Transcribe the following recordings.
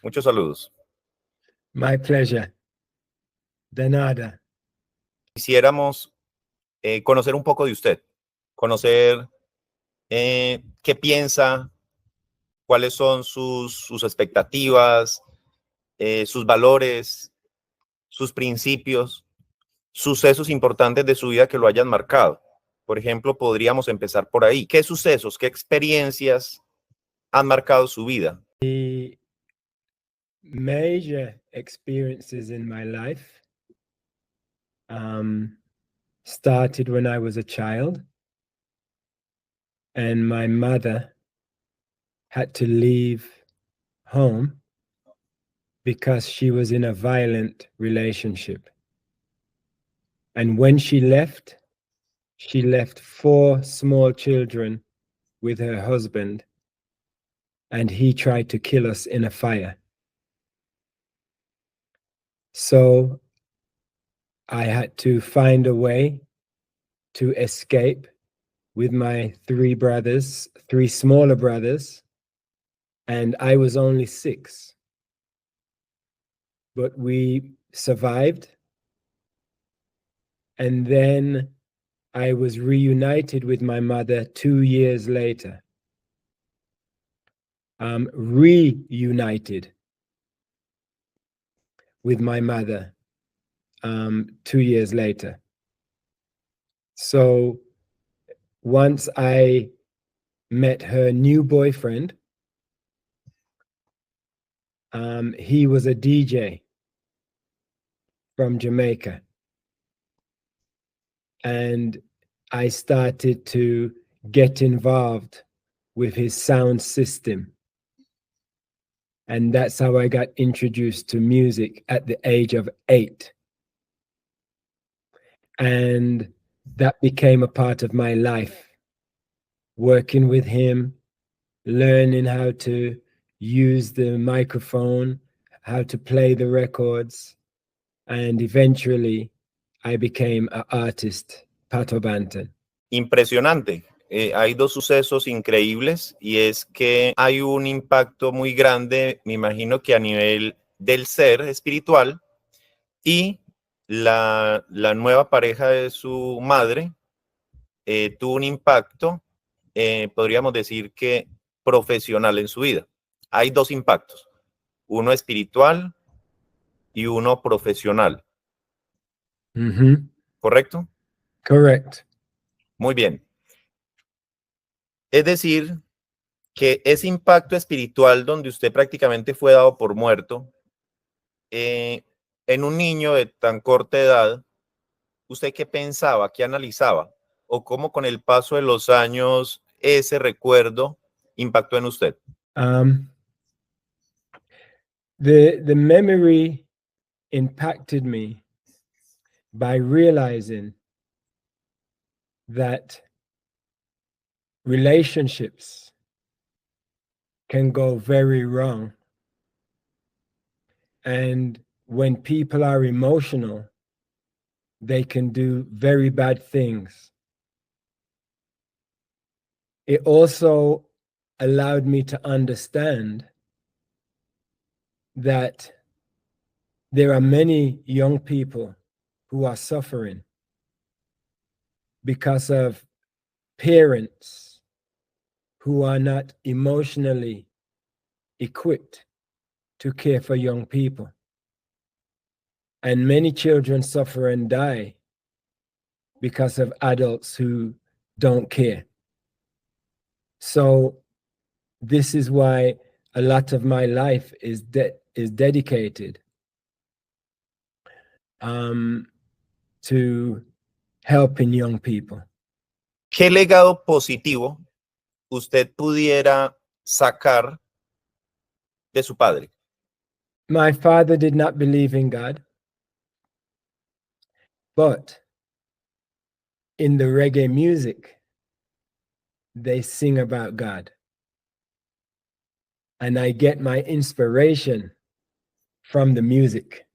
Muchos saludos. My pleasure. De nada. Quisiéramos conocer un poco de usted, conocer qué piensa, cuáles son sus expectativas, sus valores, sus principios, sucesos importantes de su vida que lo hayan marcado. Por ejemplo, podríamos empezar por ahí. ¿Qué sucesos, qué experiencias han marcado su vida? The major experiences in my life started when I was a child, and my mother had to leave home because she was in a violent relationship. And when she left 4 small children with her husband, and he tried to kill us in a fire. So I had to find a way to escape with my 3 smaller brothers, and I was only 6. But we survived, and then I was reunited with my mother 2 years later. Reunited with my mother 2 years later. So once I met her new boyfriend, he was a DJ from Jamaica. And I started to get involved with his sound system. And that's how I got introduced to music at the age of 8. And that became a part of my life, working with him, learning how to use the microphone, how to play the records, and eventually I became an artist, Pato Banton. Impresionante. Hay 2 sucesos increíbles y es que hay un impacto muy grande, me imagino que a nivel del ser espiritual, y la nueva pareja de su madre tuvo un impacto, podríamos decir que profesional en su vida. Hay 2 impactos, uno espiritual y uno profesional. ¿Correcto? Correct. Muy bien. Es decir, que ese impacto espiritual donde usted prácticamente fue dado por muerto, en un niño de tan corta edad, ¿usted qué pensaba, qué analizaba? ¿O cómo con el paso de los años ese recuerdo impactó en usted? The memory impacted me by realizing that relationships can go very wrong. And when people are emotional, they can do very bad things. It also allowed me to understand that there are many young people who are suffering because of parents who are not emotionally equipped to care for young people. And many children suffer and die because of adults who don't care. So this is why a lot of my life is dedicated to helping young people. ¿Qué legado positivo usted pudiera sacar de su padre? My father did not believe in God, but in the reggae music, they sing about God. And I get my inspiration from the music.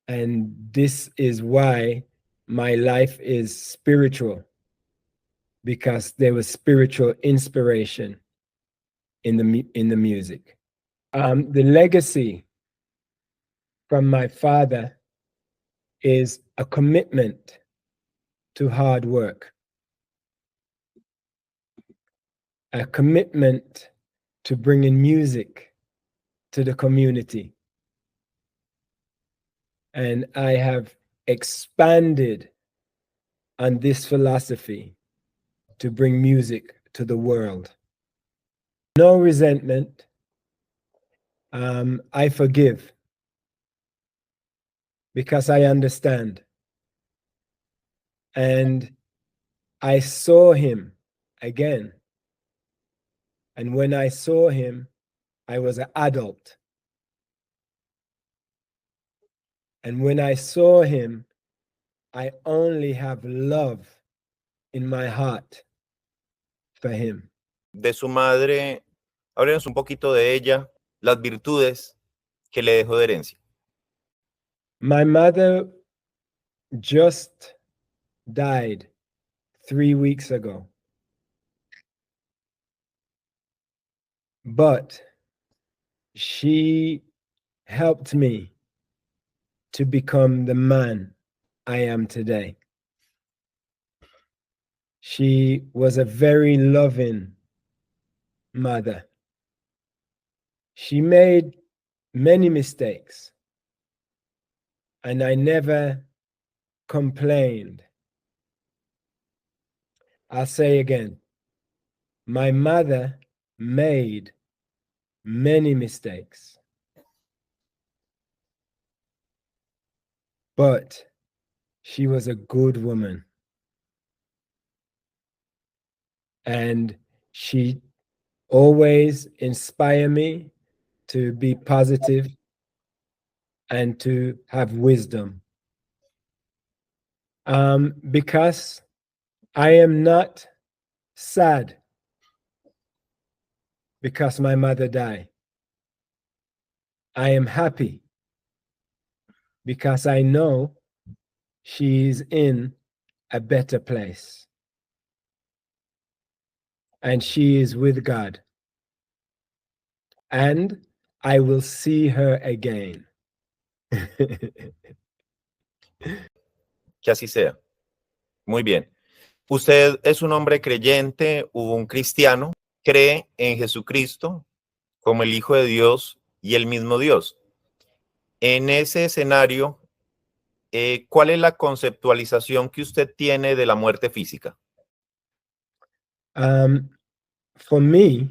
And this is why my life is spiritual, because there was spiritual inspiration in the music. The legacy from my father is a commitment to hard work, a commitment to bringing music to the community. And I have expanded on this philosophy to bring music to the world. No resentment. I forgive because I understand. And I saw him again. And when I saw him, I was an adult. And when I saw him, I only have love in my heart for him. De su madre, háblenos un poquito de ella, las virtudes que le dejó de herencia. My mother just died 3 weeks ago. But she helped me to become the man I am today. She was a very loving mother. She made many mistakes, and I never complained. I'll say again, my mother made many mistakes, but she was a good woman. And she always inspired me to be positive and to have wisdom. Because I am not sad because my mother died. I am happy because I know she's in a better place and she is with God. And I will see her again. Que así sea. Muy bien. Usted es un hombre creyente, un cristiano, cree en Jesucristo como el Hijo de Dios y el mismo Dios. En ese escenario, ¿cuál es la conceptualización que usted tiene de la muerte física? For me,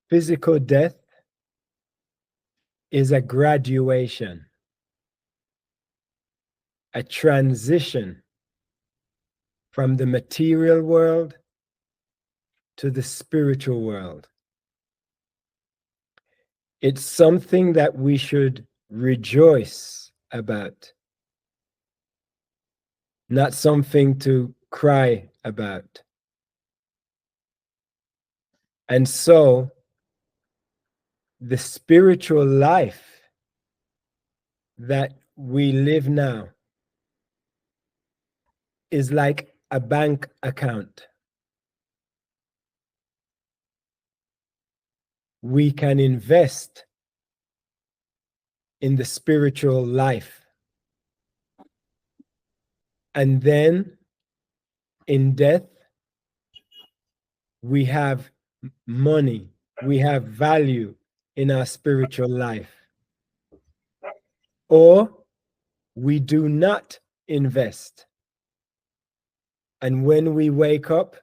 physical death is a graduation, a transition from the material world to the spiritual world. It's something that we should rejoice about, not something to cry about. And so, the spiritual life that we live now is like a bank account. We can invest in the spiritual life. And then in death, we have money, we have value in our spiritual life. Or we do not invest. And when we wake up,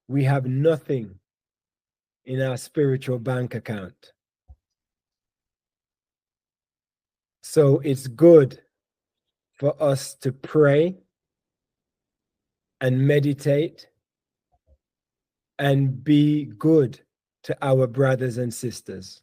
we have nothing in our spiritual bank account. So it's good for us to pray and meditate and be good to our brothers and sisters.